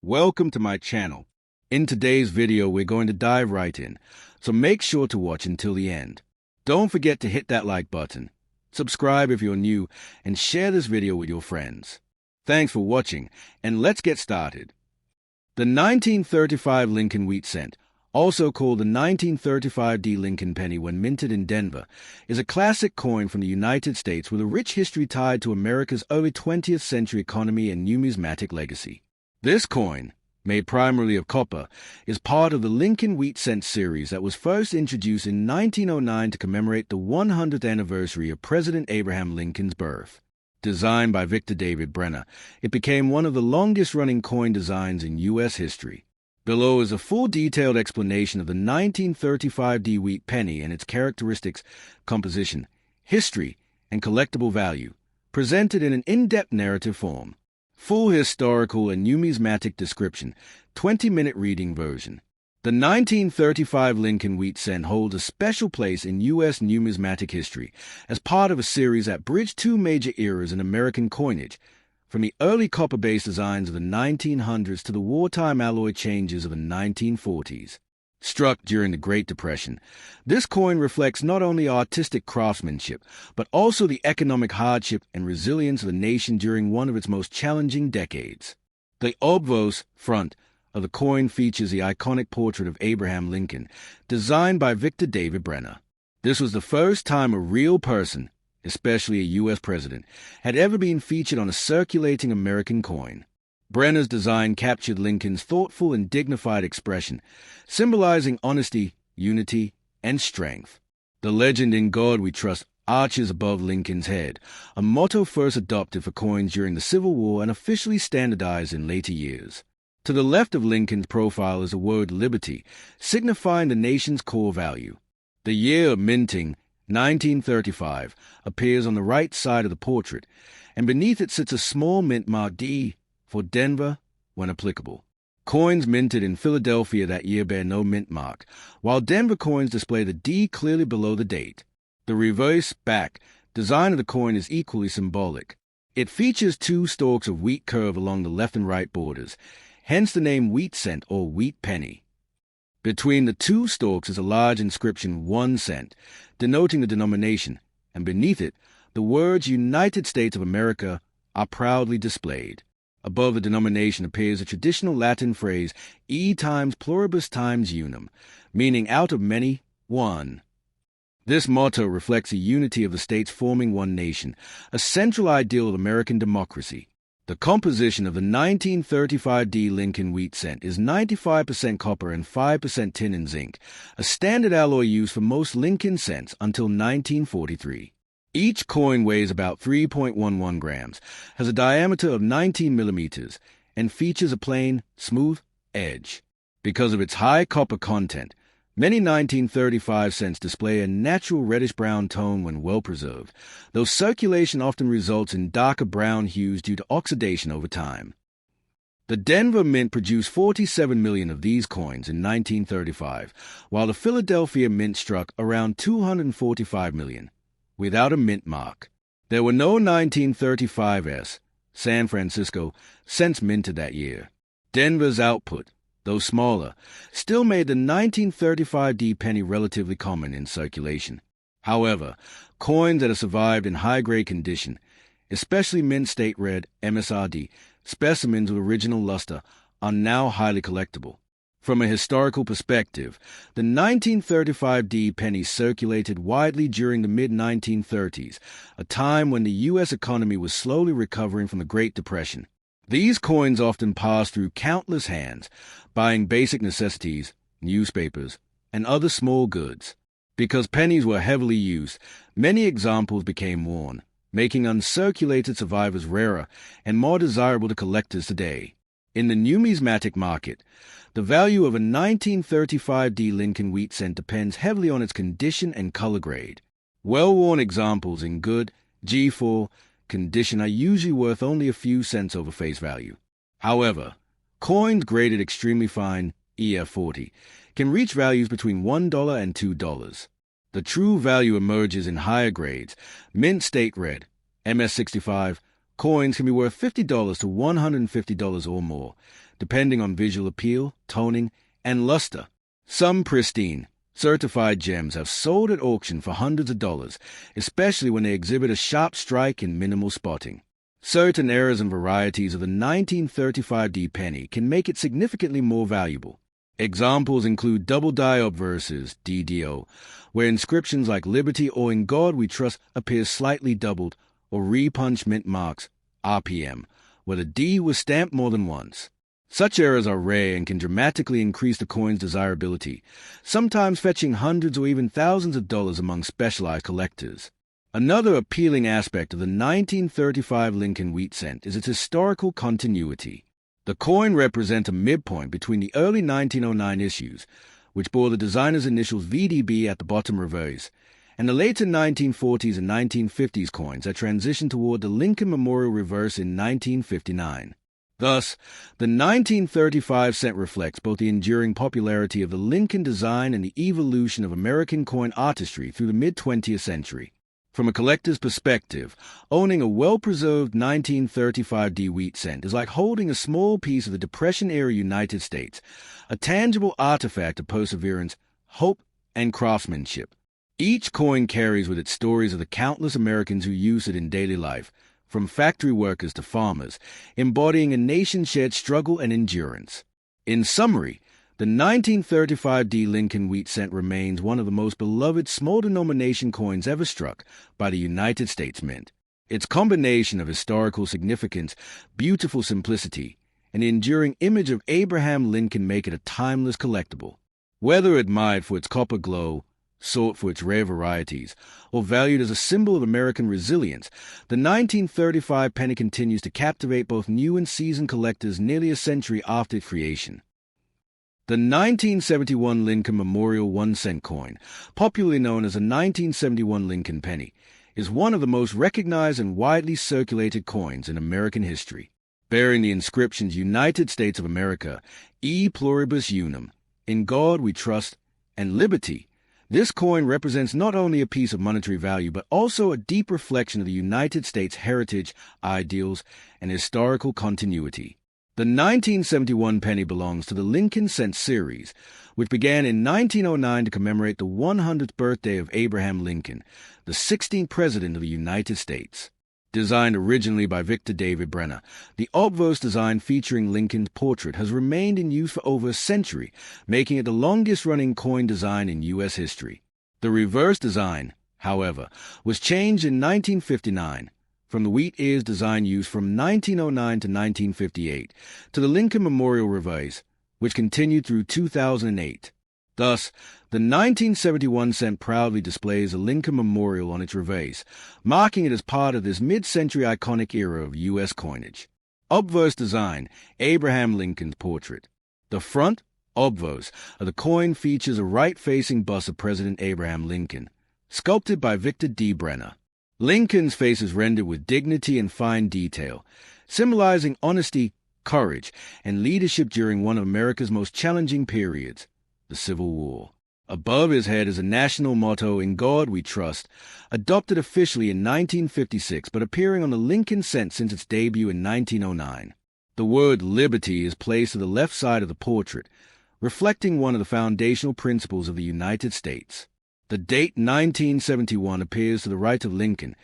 Welcome to my channel. In today's video, we're going to dive right in, so make sure to watch until the end. Don't forget to hit that like button, subscribe if you're new, and share this video with your friends. Thanks for watching, and let's get started. The 1935 Lincoln wheat cent, also called the 1935 Lincoln penny when minted in Denver, is a classic coin from the United States with a rich history tied to America's early 20th century economy and numismatic legacy. This coin, made primarily of copper, is part of the Lincoln wheat cent series that was first introduced in 1909 to commemorate the 100th anniversary of President Abraham Lincoln's birth. Designed by Victor David Brenner, it became one of the longest-running coin designs in U.S. history. Below is a full detailed explanation of the 1935 wheat penny and its characteristics, composition, history, and collectible value, presented in an in-depth narrative form. Full historical and numismatic description, 20-minute reading version. The 1935 Lincoln wheat cent holds a special place in U.S. numismatic history as part of a series that bridged two major eras in American coinage, from the early copper-based designs of the 1900s to the wartime alloy changes of the 1940s. Struck during the Great Depression, this coin reflects not only artistic craftsmanship, but also the economic hardship and resilience of the nation during one of its most challenging decades. The obverse front of the coin features the iconic portrait of Abraham Lincoln, designed by Victor David Brenner. This was the first time a real person, especially a U.S. president, had ever been featured on a circulating American coin. Brenner's design captured Lincoln's thoughtful and dignified expression, symbolizing honesty, unity, and strength. The legend "In God We Trust" arches above Lincoln's head, a motto first adopted for coins during the Civil War and officially standardized in later years. To the left of Lincoln's profile is the word liberty, signifying the nation's core value. The year of minting, 1935, appears on the right side of the portrait, and beneath it sits a small mint marked D for Denver, when applicable. Coins minted in Philadelphia that year bear no mint mark, while Denver coins display the D clearly below the date. The reverse back design of the coin is equally symbolic. It features two stalks of wheat curve along the left and right borders, hence the name wheat cent or wheat penny. Between the two stalks is a large inscription 1 cent, denoting the denomination, and beneath it, the words United States of America are proudly displayed. Above the denomination appears a traditional Latin phrase, e times pluribus times unum, meaning out of many, one. This motto reflects the unity of the states forming one nation, a central ideal of American democracy. The composition of the 1935 Lincoln wheat cent is 95% copper and 5% tin and zinc, a standard alloy used for most Lincoln cents until 1943. Each coin weighs about 3.11 grams, has a diameter of 19 millimeters, and features a plain, smooth edge. Because of its high copper content, many 1935 cents display a natural reddish-brown tone when well preserved, though circulation often results in darker brown hues due to oxidation over time. The Denver Mint produced 47 million of these coins in 1935, while the Philadelphia Mint struck around 245 million. Without a mint mark. There were no 1935 San Francisco cents minted that year. Denver's output, though smaller, still made the 1935 penny relatively common in circulation. However, coins that have survived in high-grade condition, especially mint state red MSRD specimens with original luster, are now highly collectible. From a historical perspective, the 1935 penny circulated widely during the mid-1930s, a time when the U.S. economy was slowly recovering from the Great Depression. These coins often passed through countless hands, buying basic necessities, newspapers, and other small goods. Because pennies were heavily used, many examples became worn, making uncirculated survivors rarer and more desirable to collectors today. In the numismatic market, the value of a 1935 Lincoln wheat cent depends heavily on its condition and color grade. Well-worn examples in good, G4 condition are usually worth only a few cents over face value. However, coins graded extremely fine, EF40, can reach values between $1 and $2. The true value emerges in higher grades, mint state red, MS65, Coins can be worth $50 to $150 or more, depending on visual appeal, toning, and luster. Some pristine, certified gems have sold at auction for hundreds of dollars, especially when they exhibit a sharp strike and minimal spotting. Certain eras and varieties of the 1935D penny can make it significantly more valuable. Examples include double-die obverses, DDO, where inscriptions like Liberty or In God We Trust appear slightly doubled, or repunch mint marks, RPM, where the D was stamped more than once. Such errors are rare and can dramatically increase the coin's desirability, sometimes fetching hundreds or even thousands of dollars among specialized collectors. Another appealing aspect of the 1935 Lincoln wheat cent is its historical continuity. The coin represents a midpoint between the early 1909 issues, which bore the designer's initials VDB at the bottom reverse, and the later 1940s and 1950s coins that transitioned toward the Lincoln Memorial reverse in 1959. Thus, the 1935 cent reflects both the enduring popularity of the Lincoln design and the evolution of American coin artistry through the mid-20th century. From a collector's perspective, owning a well-preserved 1935D wheat cent is like holding a small piece of the Depression-era United States, a tangible artifact of perseverance, hope, and craftsmanship. Each coin carries with it stories of the countless Americans who use it in daily life, from factory workers to farmers, embodying a nation's shared struggle and endurance. In summary, the 1935D Lincoln wheat cent remains one of the most beloved small-denomination coins ever struck by the United States Mint. Its combination of historical significance, beautiful simplicity, and the enduring image of Abraham Lincoln make it a timeless collectible. Whether admired for its copper glow, sought for its rare varieties, or valued as a symbol of American resilience, the 1935 penny continues to captivate both new and seasoned collectors nearly a century after its creation. The 1971 Lincoln Memorial 1-cent coin, popularly known as the 1971 Lincoln penny, is one of the most recognized and widely circulated coins in American history. Bearing the inscriptions United States of America, E Pluribus Unum, In God We Trust, and Liberty, this coin represents not only a piece of monetary value but also a deep reflection of the United States' heritage, ideals, and historical continuity. The 1971 penny belongs to the Lincoln Cent series, which began in 1909 to commemorate the 100th birthday of Abraham Lincoln, the 16th President of the United States. Designed originally by Victor David Brenner, the obverse design featuring Lincoln's portrait has remained in use for over a century, making it the longest-running coin design in U.S. history. The reverse design, however, was changed in 1959, from the wheat ears design used from 1909 to 1958 to the Lincoln Memorial reverse, which continued through 2008. Thus, the 1971 cent proudly displays a Lincoln Memorial on its reverse, marking it as part of this mid-century iconic era of U.S. coinage. Obverse design, Abraham Lincoln's portrait. The front, obverse, of the coin features a right-facing bust of President Abraham Lincoln, sculpted by Victor D. Brenner. Lincoln's face is rendered with dignity and fine detail, symbolizing honesty, courage, and leadership during one of America's most challenging periods, the Civil War. Above his head is a national motto, In God We Trust, adopted officially in 1956 but appearing on the Lincoln cent since its debut in 1909. The word Liberty is placed to the left side of the portrait, reflecting one of the foundational principles of the United States. The date 1971 appears to the right of Lincoln,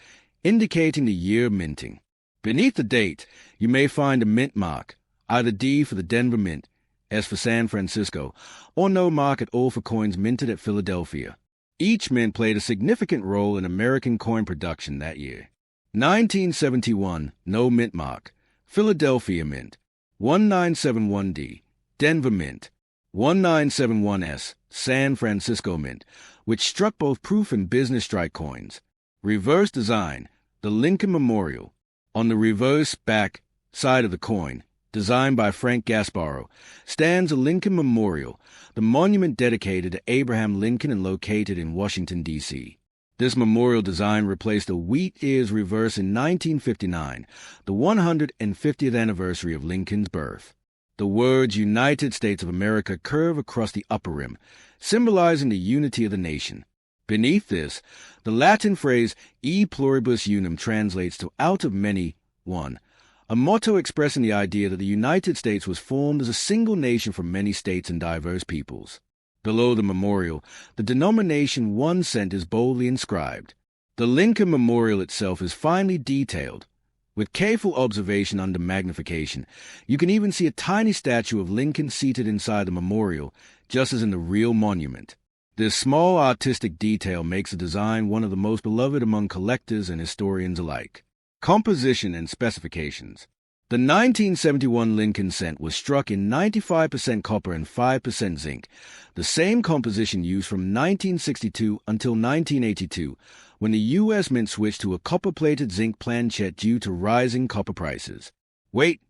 indicating the year of minting. Beneath the date, you may find a mint mark, either D for the Denver Mint, S for San Francisco, or no mark at all for coins minted at Philadelphia. Each mint played a significant role in American coin production that year. 1971, no mint mark, Philadelphia Mint. 1971D, Denver Mint. 1971S, San Francisco Mint, which struck both proof and business strike coins. Reverse design, the Lincoln Memorial. On the reverse back side of the coin, designed by Frank Gasparro, stands a Lincoln Memorial, the monument dedicated to Abraham Lincoln and located in Washington, D.C. This memorial design replaced a wheat ears reverse in 1959, the 150th anniversary of Lincoln's birth. The words United States of America curve across the upper rim, symbolizing the unity of the nation. Beneath this, the Latin phrase E pluribus unum translates to out of many 1. A motto expressing the idea that the United States was formed as a single nation from many states and diverse peoples. Below the memorial, the denomination 1 cent is boldly inscribed. The Lincoln Memorial itself is finely detailed. With careful observation under magnification, you can even see a tiny statue of Lincoln seated inside the memorial, just as in the real monument. This small artistic detail makes the design one of the most beloved among collectors and historians alike. Composition and specifications. The 1971 Lincoln cent was struck in 95% copper and 5% zinc, the same composition used from 1962 until 1982, when the U.S. Mint switched to a copper-plated zinc planchette due to rising copper prices. Weight,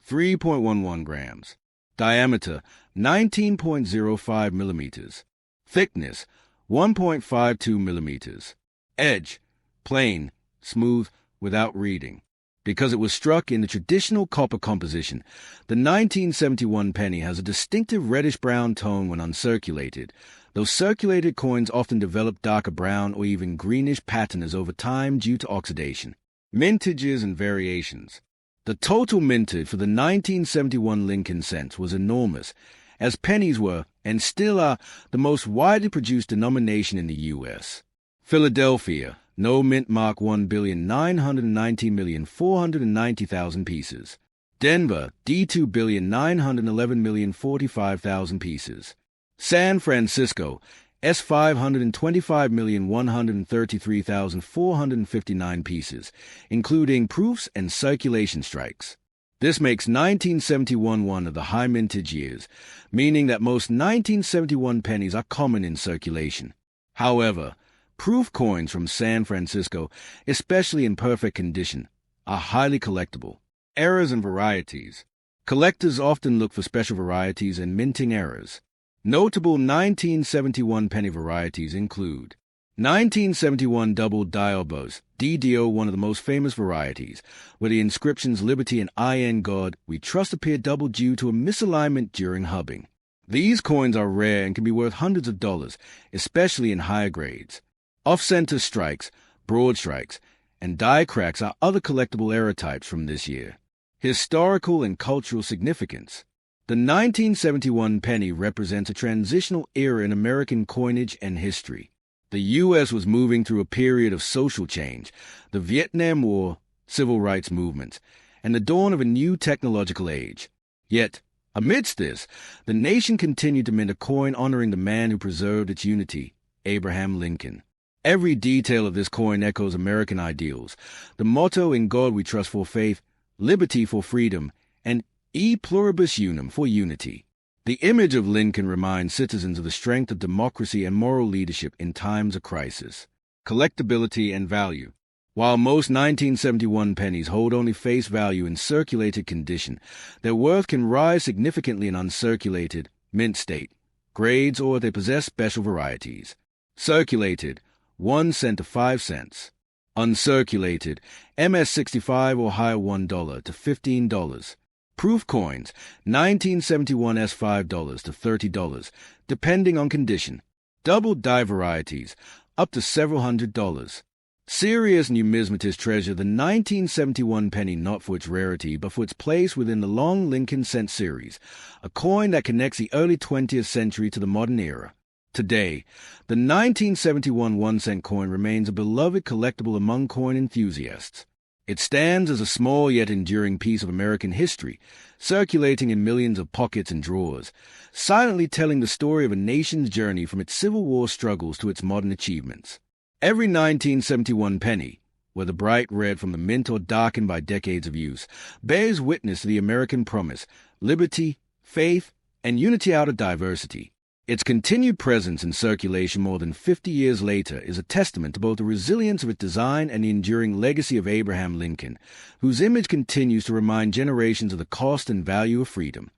3.11 grams. Diameter, 19.05 millimeters. Thickness, 1.52 millimeters. Edge, plain, smooth, without reading. Because it was struck in the traditional copper composition, the 1971 penny has a distinctive reddish-brown tone when uncirculated, though circulated coins often develop darker brown or even greenish patinas over time due to oxidation. Mintages and variations. The total minted for the 1971 Lincoln cents was enormous, as pennies were, and still are, the most widely produced denomination in the U.S. Philadelphia, no mint mark 1,919,490,000 pieces. Denver, D2 $911,045,000 pieces. San Francisco, S 525,133,459 pieces, including proofs and circulation strikes. This makes 1971 one of the high mintage years, meaning that most 1971 pennies are common in circulation. However, proof coins from San Francisco, especially in perfect condition, are highly collectible. Errors and varieties. Collectors often look for special varieties and minting errors. Notable 1971 penny varieties include 1971 Double Dial Buzz, DDO, one of the most famous varieties, where the inscriptions Liberty and I N God We Trust appear double due to a misalignment during hubbing. These coins are rare and can be worth hundreds of dollars, especially in higher grades. Off-center strikes, broad strikes, and die cracks are other collectible error types from this year. Historical and cultural significance. The 1971 penny represents a transitional era in American coinage and history. The U.S. was moving through a period of social change, the Vietnam War, civil rights movements, and the dawn of a new technological age. Yet, amidst this, the nation continued to mint a coin honoring the man who preserved its unity, Abraham Lincoln. Every detail of this coin echoes American ideals. The motto "In God We Trust" for faith, liberty for freedom, and E pluribus unum for unity. The image of Lincoln reminds citizens of the strength of democracy and moral leadership in times of crisis. Collectability and value. While most 1971 pennies hold only face value in circulated condition, their worth can rise significantly in uncirculated, mint state, grades, or they possess special varieties. Circulated, 1 cent to 5 cents. Uncirculated, MS-65 or higher $1 to $15. Proof coins, 1971 S$5 to $30, depending on condition. Double die varieties, up to several $100s. Serious numismatists treasure the 1971 penny not for its rarity, but for its place within the long Lincoln cent series, a coin that connects the early 20th century to the modern era. Today, the 1971 1-cent coin remains a beloved collectible among coin enthusiasts. It stands as a small yet enduring piece of American history, circulating in millions of pockets and drawers, silently telling the story of a nation's journey from its Civil War struggles to its modern achievements. Every 1971 penny, whether bright red from the mint or darkened by decades of use, bears witness to the American promise, liberty, faith, and unity out of diversity. Its continued presence in circulation more than 50 years later is a testament to both the resilience of its design and the enduring legacy of Abraham Lincoln, whose image continues to remind generations of the cost and value of freedom.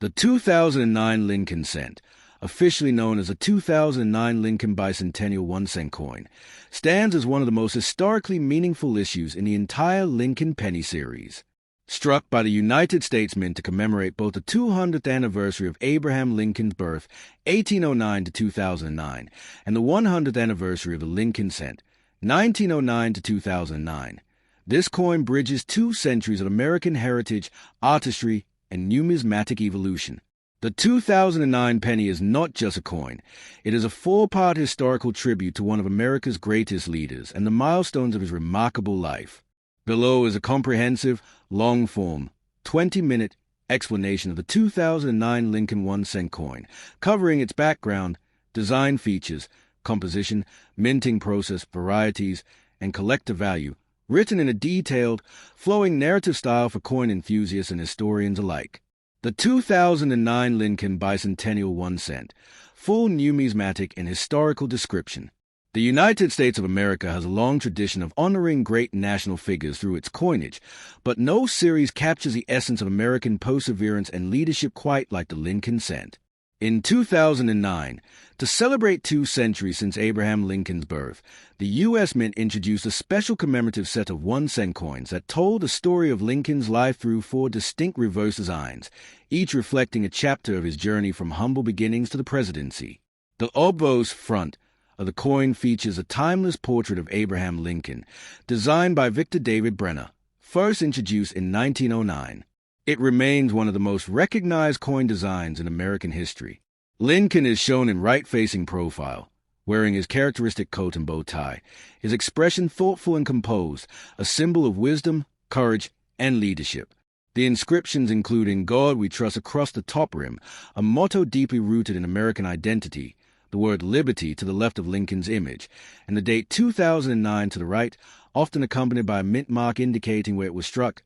The 2009 Lincoln cent, officially known as the 2009 Lincoln Bicentennial 1-cent coin, stands as one of the most historically meaningful issues in the entire Lincoln Penny series. Struck by the United States Mint to commemorate both the 200th anniversary of Abraham Lincoln's birth, 1809 to 2009, and the 100th anniversary of the Lincoln cent, 1909 to 2009. This coin bridges 2 centuries of American heritage, artistry, and numismatic evolution. The 2009 penny is not just a coin. It is a 4-part historical tribute to one of America's greatest leaders and the milestones of his remarkable life. Below is a comprehensive, long-form, 20-minute explanation of the 2009 Lincoln 1-cent coin, covering its background, design features, composition, minting process, varieties, and collector value, written in a detailed, flowing narrative style for coin enthusiasts and historians alike. The 2009 Lincoln Bicentennial 1 cent, full numismatic and historical description. The United States of America has a long tradition of honoring great national figures through its coinage, but no series captures the essence of American perseverance and leadership quite like the Lincoln cent. In 2009, to celebrate 2 centuries since Abraham Lincoln's birth, the U.S. Mint introduced a special commemorative set of 1-cent coins that told the story of Lincoln's life through 4 distinct reverse designs, each reflecting a chapter of his journey from humble beginnings to the presidency. The obverse front of the coin features a timeless portrait of Abraham Lincoln, designed by Victor David Brenner, first introduced in 1909. It remains one of the most recognized coin designs in American history. Lincoln is shown in right-facing profile, wearing his characteristic coat and bow tie, his expression thoughtful and composed, a symbol of wisdom, courage, and leadership. The inscriptions include "In God We Trust" across the top rim, a motto deeply rooted in American identity, the word liberty to the left of Lincoln's image, and the date 2009 to the right, often accompanied by a mint mark indicating where it was struck.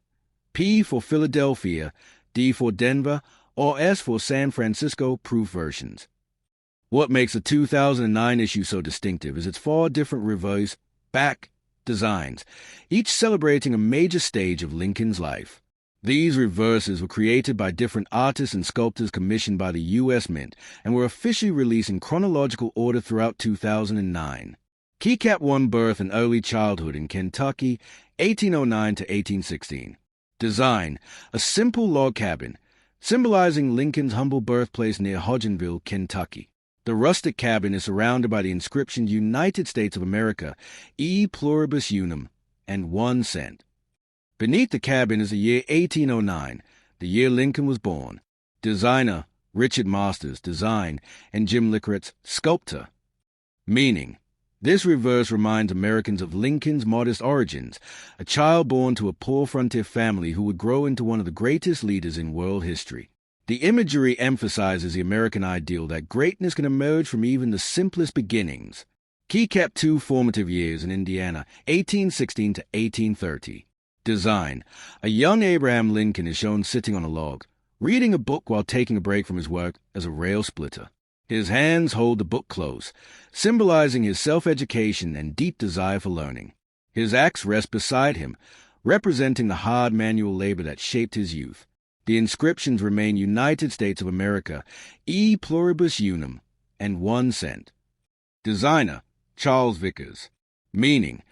P for Philadelphia, D for Denver, or S for San Francisco proof versions. What makes the 2009 issue so distinctive is its 4 different reverse back designs, each celebrating a major stage of Lincoln's life. These reverses were created by different artists and sculptors commissioned by the U.S. Mint and were officially released in chronological order throughout 2009. Keycap 1 birth and early childhood in Kentucky, 1809 to 1816. Design: a simple log cabin, symbolizing Lincoln's humble birthplace near Hodgenville, Kentucky. The rustic cabin is surrounded by the inscription United States of America, E pluribus unum, and 1 cent. Beneath the cabin is the year 1809, the year Lincoln was born. Designer: Richard Masters, design, and Jim Lickritz, sculptor. Meaning: this reverse reminds Americans of Lincoln's modest origins, a child born to a poor frontier family who would grow into one of the greatest leaders in world history. The imagery emphasizes the American ideal that greatness can emerge from even the simplest beginnings. Keycap 2 formative years in Indiana, 1816 to 1830. Design: a young Abraham Lincoln is shown sitting on a log, reading a book while taking a break from his work as a rail splitter. His hands hold the book close, symbolizing his self-education and deep desire for learning. His axe rests beside him, representing the hard manual labor that shaped his youth. The inscriptions remain United States of America, E pluribus unum, and 1 cent. Designer: Charles Vickers. Meaning: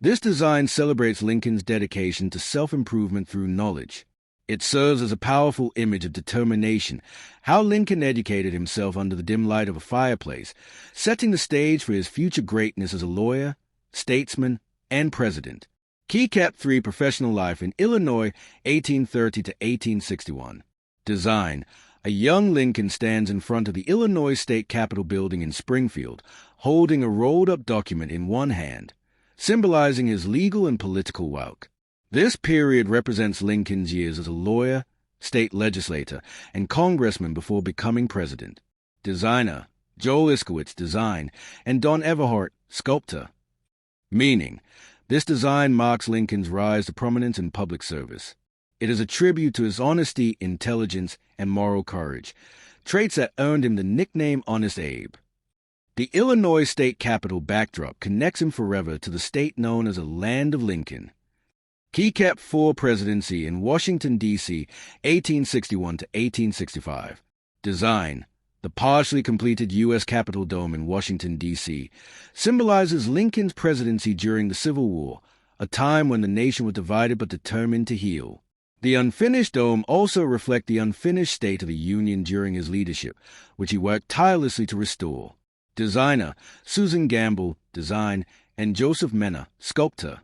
this design celebrates Lincoln's dedication to self-improvement through knowledge. It serves as a powerful image of determination, how Lincoln educated himself under the dim light of a fireplace, setting the stage for his future greatness as a lawyer, statesman, and president. Keycap 3 professional life in Illinois, 1830 to 1861. Design: a young Lincoln stands in front of the Illinois State Capitol building in Springfield, holding a rolled-up document in one hand, symbolizing his legal and political work. This period represents Lincoln's years as a lawyer, state legislator, and congressman before becoming president. Designer: Joel Iskowitz, design, and Don Everhart, sculptor. Meaning: this design marks Lincoln's rise to prominence in public service. It is a tribute to his honesty, intelligence, and moral courage, traits that earned him the nickname Honest Abe. The Illinois State Capitol backdrop connects him forever to the state known as a Land of Lincoln. Keycap 4 presidency in Washington, D.C., 1861 to 1865. Design: the partially completed U.S. Capitol Dome in Washington, D.C., symbolizes Lincoln's presidency during the Civil War, a time when the nation was divided but determined to heal. The unfinished dome also reflects the unfinished state of the Union during his leadership, which he worked tirelessly to restore. Designer: Susan Gamble, design, and Joseph Mena, sculptor.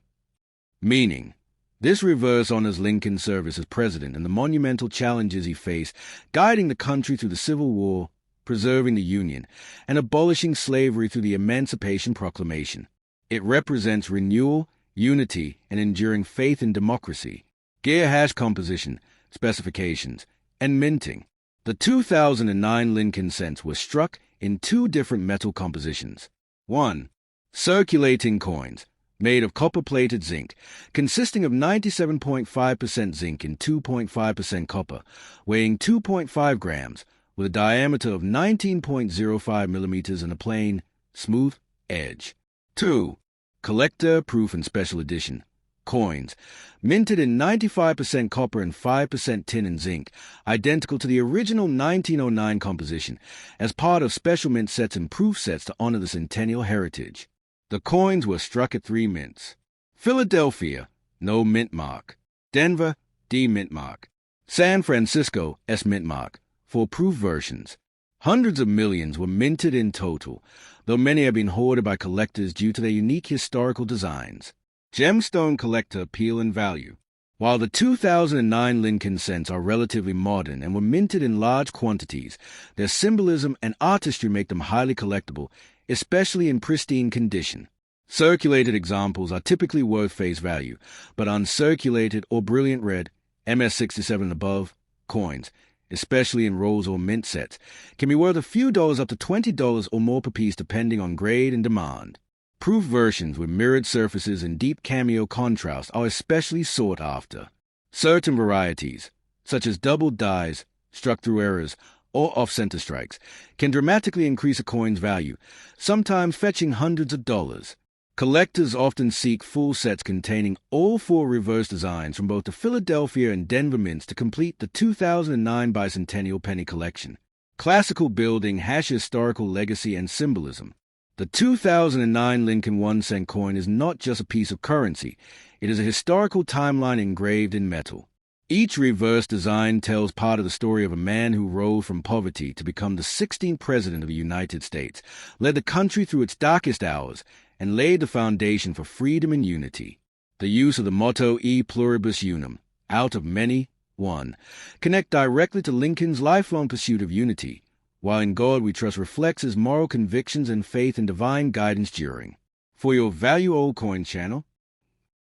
Meaning: This reverse honors Lincoln's service as president and the monumental challenges he faced, guiding the country through the Civil War, preserving the Union, and abolishing slavery through the Emancipation Proclamation. It represents renewal, unity, and enduring faith in democracy. Gear hash composition, specifications, and minting. The 2009 Lincoln cents were struck in two different metal compositions. 1. Circulating coins, made of copper-plated zinc, consisting of 97.5% zinc and 2.5% copper, weighing 2.5 grams, with a diameter of 19.05 millimeters and a plain, smooth edge. 2. Collector, proof, and special edition coins, minted in 95% copper and 5% tin and zinc, identical to the original 1909 composition, as part of special mint sets and proof sets to honor the centennial heritage. The coins were struck at 3 mints. Philadelphia, no mint mark. Denver, D mint mark. San Francisco, S mint mark, for proof versions. Hundreds of millions were minted in total, though many have been hoarded by collectors due to their unique historical designs. Gemstone collector appeal and value. While the 2009 Lincoln cents are relatively modern and were minted in large quantities, their symbolism and artistry make them highly collectible, especially in pristine condition. Circulated examples are typically worth face value, but uncirculated or brilliant red, MS-67 and above, coins, especially in rolls or mint sets, can be worth a few dollars up to $20 or more per piece depending on grade and demand. Proof versions with mirrored surfaces and deep cameo contrast are especially sought after. Certain varieties, such as double dies, struck through errors, or off-center strikes, can dramatically increase a coin's value, sometimes fetching hundreds of dollars. Collectors often seek full sets containing all 4 reverse designs from both the Philadelphia and Denver mints to complete the 2009 Bicentennial Penny collection. Classical building hash historical legacy and symbolism. The 2009 Lincoln 1 cent coin is not just a piece of currency, it is a historical timeline engraved in metal. Each reverse design tells part of the story of a man who rose from poverty to become the 16th President of the United States, led the country through its darkest hours, and laid the foundation for freedom and unity. The use of the motto E pluribus unum, out of many, one, connect directly to Lincoln's lifelong pursuit of unity, while in God we trust reflects his moral convictions and faith in divine guidance during. For your Value Old Coin channel,